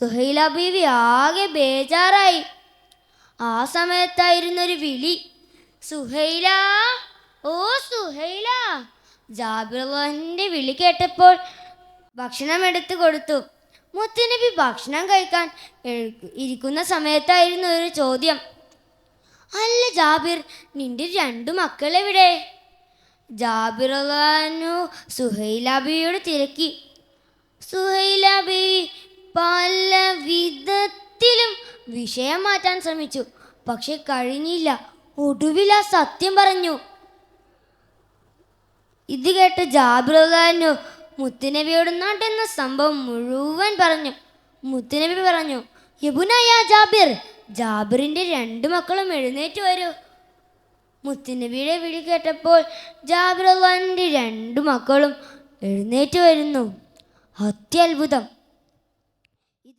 സുഹൈല ബീവി ആകെ ബേജാറായി. ആ സമയത്തായിരുന്നൊരു വിളി, സുഹൈല, ഓ സുഹൈല. ജാബിറുള്ളാഹിന്റെ വിളി കേട്ടപ്പോൾ ഭക്ഷണം എടുത്തു കൊടുത്തു. മുത്തുനബി ഭക്ഷണം കഴിക്കാൻ ഇരിക്കുന്ന സമയത്തായിരുന്നു ഒരു ചോദ്യം. അല്ല ജാബിർ, നിന്റെ രണ്ടു മക്കളെവിടെ? ജാബിറുള്ളാഹു സുഹൈല ബീവിയോട് തിരക്കി. സുഹൈല ബീവി പല വിധത്തിലും വിഷയം മാറ്റാൻ ശ്രമിച്ചു, പക്ഷെ കഴിഞ്ഞില്ല. ഒടുവിൽ ആ സത്യം പറഞ്ഞു. ഇത് കേട്ട് ജാബിറുള്ളാഹു മുത്തുനബിയോട് നടന്ന സംഭവം മുഴുവൻ പറഞ്ഞു. മുത്തുനബി പറഞ്ഞു, യബുനയ ജാബിർ, ജാബിറിന്റെ രണ്ടു മക്കളും എഴുന്നേറ്റ് വരൂ. മുത്തുനബിയുടെ വിളി കേട്ടപ്പോൾ ജാബിറുള്ളാഹിന്റെ രണ്ടു മക്കളും എഴുന്നേറ്റ് വരുന്നു. അത്യത്ഭുതം!